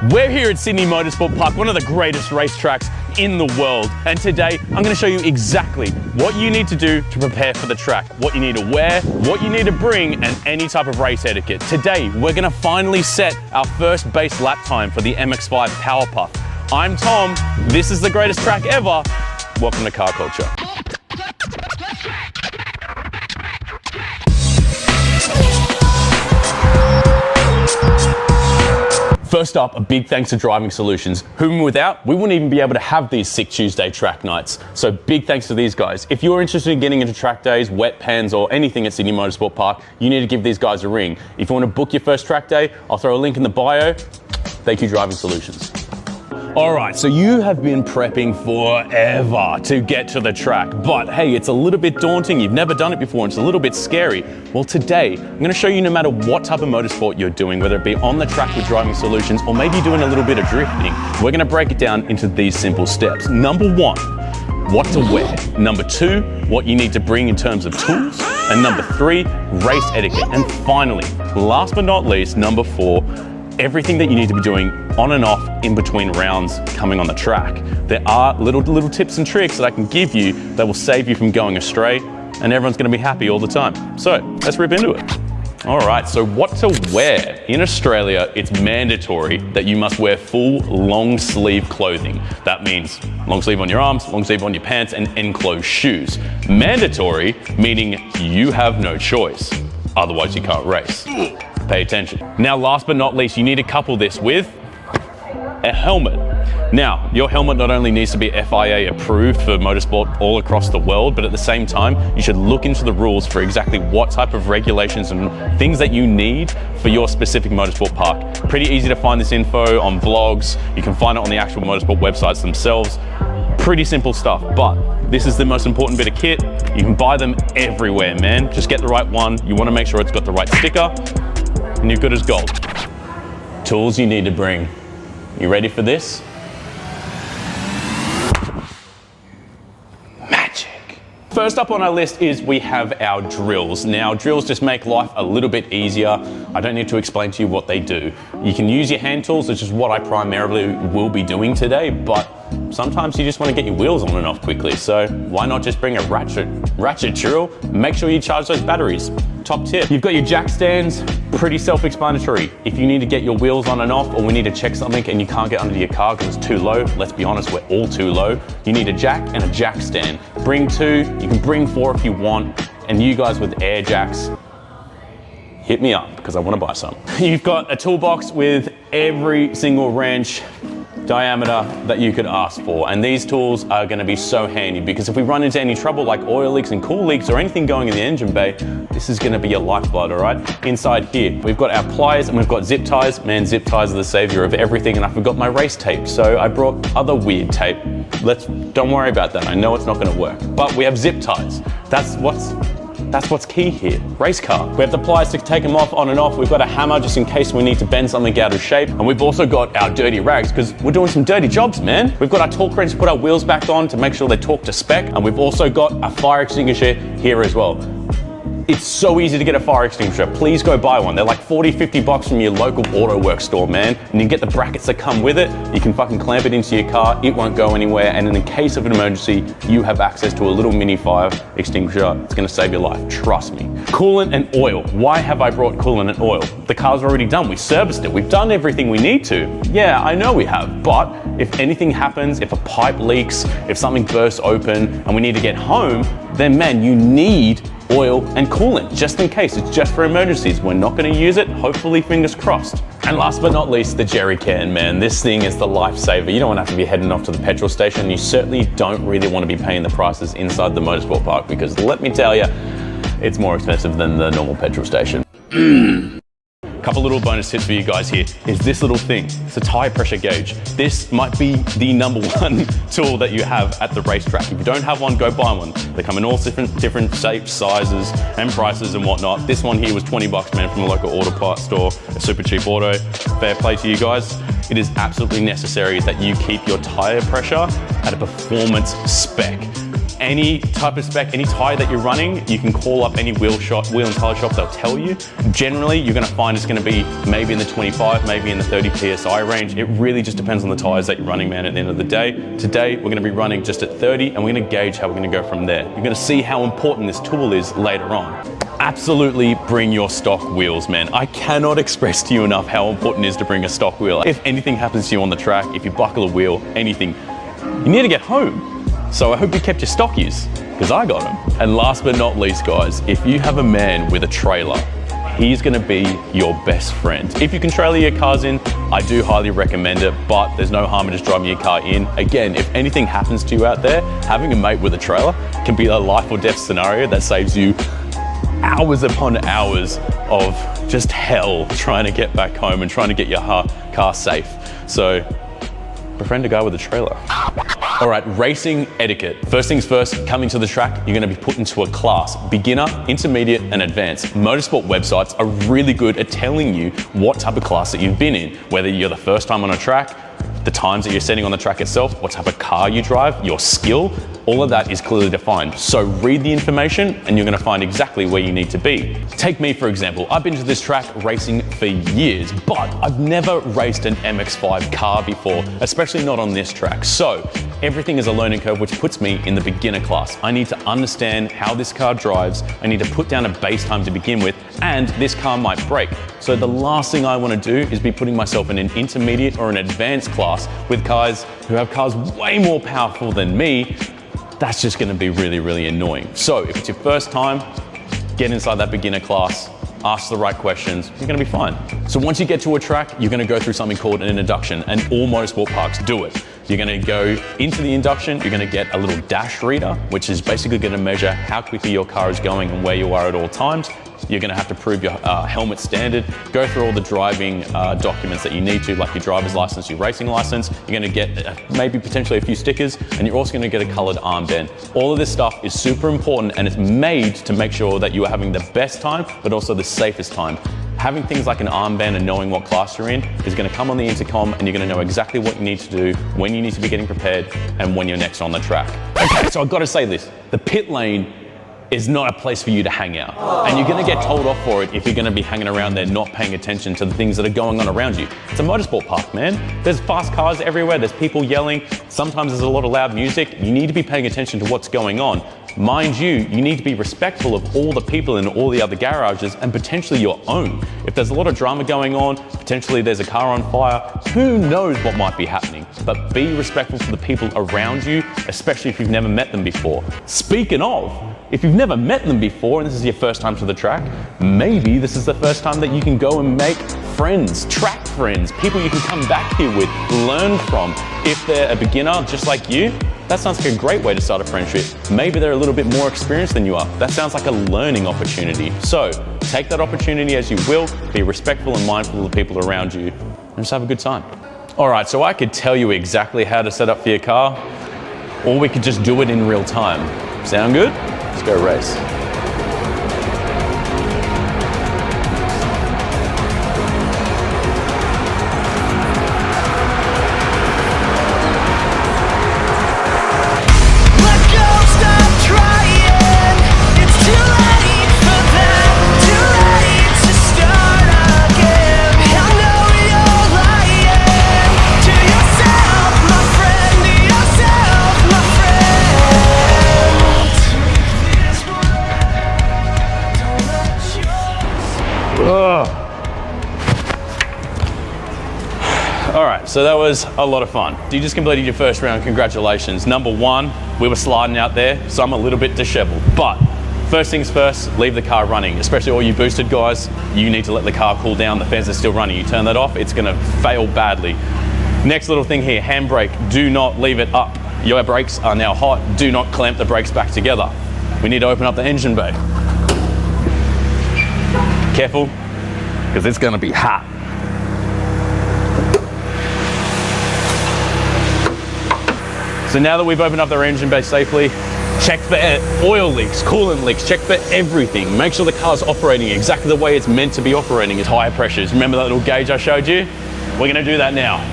We're here at Sydney Motorsport Park, one of the greatest racetracks in the world. And today, I'm going to show you exactly what you need to do to prepare for the track, what you need to wear, what you need to bring, and any type of race etiquette. Today, we're going to finally set our first base lap time for the MX-5 Power Puff. I'm Tom, this is the greatest track ever. Welcome to Car Culture. First up, a big thanks to Driving Solutions, whom without, we wouldn't even be able to have these sick Tuesday track nights. So big thanks to these guys. If you're interested in getting into track days, wet pens, or anything at Sydney Motorsport Park, you need to give these guys a ring. If you want to book your first track day, I'll throw a link in the bio. Thank you, Driving Solutions. All right, so you have been prepping forever to get to the track, but hey, it's a little bit daunting. You've never done it before, and it's a little bit scary. Well, today, I'm gonna show you no matter what type of motorsport you're doing, whether it be on the track with Driving Solutions, or maybe doing a little bit of drifting, we're gonna break it down into these simple steps. Number one, what to wear. Number two, what you need to bring in terms of tools. And number three, race etiquette. And finally, last but not least, number four, everything that you need to be doing on and off in between rounds coming on the track. There are little tips and tricks that I can give you that will save you from going astray, and everyone's gonna be happy all the time. So let's rip into it. All right, so what to wear? In Australia, it's mandatory that you must wear full long sleeve clothing. That means long sleeve on your arms, long sleeve on your pants, and enclosed shoes. Mandatory, meaning you have no choice. Otherwise you can't race. Pay attention. Now, last but not least, you need to couple this with a helmet. Now, your helmet not only needs to be FIA approved for motorsport all across the world, but at the same time, you should look into the rules for exactly what type of regulations and things that you need for your specific motorsport park. Pretty easy to find this info on vlogs. You can find it on the actual motorsport websites themselves. Pretty simple stuff, but this is the most important bit of kit. You can buy them everywhere, man. Just get the right one. You want to make sure it's got the right sticker, and you're good as gold. Tools you need to bring. You ready for this? Magic. First up on our list is we have our drills. Now, drills just make life a little bit easier. I don't need to explain to you what they do. You can use your hand tools, which is what I primarily will be doing today, but sometimes you just want to get your wheels on and off quickly. So why not just bring a ratchet drill? Make sure you charge those batteries. Top tip, you've got your jack stands, pretty self-explanatory. If you need to get your wheels on and off, or we need to check something and you can't get under your car because it's too low, let's be honest, we're all too low. You need a jack and a jack stand. Bring two, you can bring four if you want, and you guys with air jacks, hit me up because I want to buy some. You've got a toolbox with every single wrench, diameter that you could ask for, and these tools are going to be so handy because if we run into any trouble like oil leaks and cool leaks or anything going in the engine bay, this is going to be your lifeblood. All right, inside here we've got our pliers and we've got zip ties. Man, zip ties are the savior of everything, and I forgot my race tape, so I brought other weird tape. Don't worry about that. I know it's not going to work, but we have zip ties. That's what's key here. Race car. We have the pliers to take them off, on and off. We've got a hammer just in case we need to bend something out of shape. And we've also got our dirty rags because we're doing some dirty jobs, man. We've got our torque wrench to put our wheels back on to make sure they torque to spec. And we've also got a fire extinguisher here as well. It's so easy to get a fire extinguisher. Please go buy one. They're like 40, 50 bucks from your local auto work store, man. And you get the brackets that come with it. You can fucking clamp it into your car. It won't go anywhere. And in the case of an emergency, you have access to a little mini fire extinguisher. It's gonna save your life, trust me. Coolant and oil. Why have I brought coolant and oil? The car's already done. We serviced it. We've done everything we need to. Yeah, I know we have. But if anything happens, if a pipe leaks, if something bursts open and we need to get home, then man, you need oil and coolant, just in case. It's just for emergencies. We're not going to use it, hopefully, fingers crossed. And last but not least, the jerry can, man. This thing is the lifesaver. You don't want to have to be heading off to the petrol station. You certainly don't really want to be paying the prices inside the motorsport park because let me tell you, it's more expensive than the normal petrol station. Couple little bonus tips for you guys here is this little thing. It's a tire pressure gauge. This might be the number one tool that you have at the racetrack. If you don't have one, go buy one. They come in all different shapes, sizes, and prices and whatnot. This one here was 20 bucks, man, from a local auto parts store, a super cheap auto. Fair play to you guys. It is absolutely necessary that you keep your tire pressure at a performance spec. any type of spec, any tire that you're running, you can call up any wheel and tire shop, they'll tell you. Generally, you're gonna find it's gonna be maybe in the 25, maybe in the 30 PSI range. It really just depends on the tires that you're running, man, at the end of the day. Today, we're gonna be running just at 30, and we're gonna gauge how we're gonna go from there. You're gonna see how important this tool is later on. Absolutely bring your stock wheels, man. I cannot express to you enough how important it is to bring a stock wheel. If anything happens to you on the track, if you buckle a wheel, anything, you need to get home. So I hope you kept your stockies, because I got them. And last but not least, guys, if you have a man with a trailer, he's gonna be your best friend. If you can trailer your cars in, I do highly recommend it, but there's no harm in just driving your car in. Again, if anything happens to you out there, having a mate with a trailer can be a life or death scenario that saves you hours upon hours of just hell trying to get back home and trying to get your car safe. So befriend a guy with a trailer. All right, racing etiquette. First things first, coming to the track, you're gonna be put into a class, beginner, intermediate, and advanced. Motorsport websites are really good at telling you what type of class that you've been in, whether you're the first time on a track, the times that you're setting on the track itself, what type of car you drive, your skill, all of that is clearly defined. So read the information and you're gonna find exactly where you need to be. Take me, for example. I've been to this track racing for years, but I've never raced an MX-5 car before, especially not on this track. So everything is a learning curve, which puts me in the beginner class. I need to understand how this car drives. I need to put down a base time to begin with, and this car might break. So the last thing I wanna do is be putting myself in an intermediate or an advanced class with guys who have cars way more powerful than me. That's just gonna be really, really annoying. So if it's your first time, get inside that beginner class, ask the right questions, you're gonna be fine. So once you get to a track, you're gonna go through something called an induction, and all motorsport parks do it. You're gonna go into the induction, you're gonna get a little dash reader, which is basically gonna measure how quickly your car is going and where you are at all times. You're gonna have to prove your helmet standard, go through all the driving documents that you need to, like your driver's license, your racing license. You're gonna get maybe potentially a few stickers, and you're also gonna get a colored armband. All of this stuff is super important, and it's made to make sure that you are having the best time, but also the safest time. Having things like an armband and knowing what class you're in is gonna come on the intercom, and you're gonna know exactly what you need to do, when you need to be getting prepared, and when you're next on the track. Okay, so I've gotta say this, the pit lane is not a place for you to hang out. And you're gonna get told off for it if you're gonna be hanging around there not paying attention to the things that are going on around you. It's a motorsport park, man. There's fast cars everywhere, there's people yelling, sometimes there's a lot of loud music. You need to be paying attention to what's going on. Mind you, you need to be respectful of all the people in all the other garages and potentially your own. If there's a lot of drama going on, potentially there's a car on fire, who knows what might be happening. But be respectful to the people around you, especially if you've never met them before. Speaking of, if you've never met them before and this is your first time to the track, maybe this is the first time that you can go and make friends, track friends, people you can come back here with, learn from. If they're a beginner just like you, that sounds like a great way to start a friendship. Maybe they're a little bit more experienced than you are. That sounds like a learning opportunity. So take that opportunity as you will, be respectful and mindful of the people around you, and just have a good time. All right, so I could tell you exactly how to set up for your car, or we could just do it in real time. Sound good? Let's go race. All right, so that was a lot of fun. You just completed your first round, congratulations. Number one, we were sliding out there, so I'm a little bit disheveled. But first things first, leave the car running, especially all you boosted guys. You need to let the car cool down, the fans are still running. You turn that off, it's gonna fail badly. Next little thing here, handbrake, do not leave it up. Your brakes are now hot, do not clamp the brakes back together. We need to open up the engine bay. Careful, because it's gonna be hot. So now that we've opened up their engine bay safely, check for oil leaks, coolant leaks, check for everything. Make sure the car's operating exactly the way it's meant to be operating at higher pressures. Remember that little gauge I showed you? We're gonna do that now.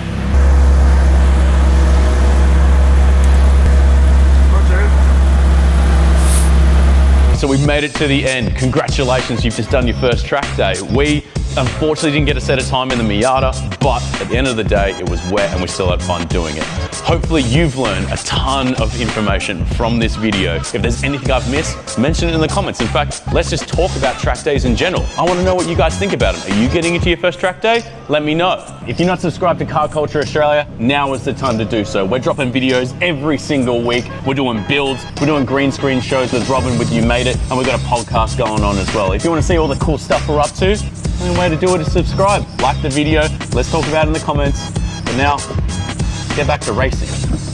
right, so we made it to the end. Congratulations, you've just done your first track day. We unfortunately didn't get a set of time in the Miata, but at the end of the day, it was wet and we still had fun doing it. Hopefully you've learned a ton of information from this video. If there's anything I've missed, mention it in the comments. In fact, let's just talk about track days in general. I want to know what you guys think about them. Are you getting into your first track day? Let me know. If you're not subscribed to Car Culture Australia, now is the time to do so. We're dropping videos every single week. We're doing builds, we're doing green screen shows with Robin with You Made It, and we've got a podcast going on as well. If you want to see all the cool stuff we're up to, the only way to do it is subscribe. Like the video, let's talk about it in the comments. But now, let's get back to racing.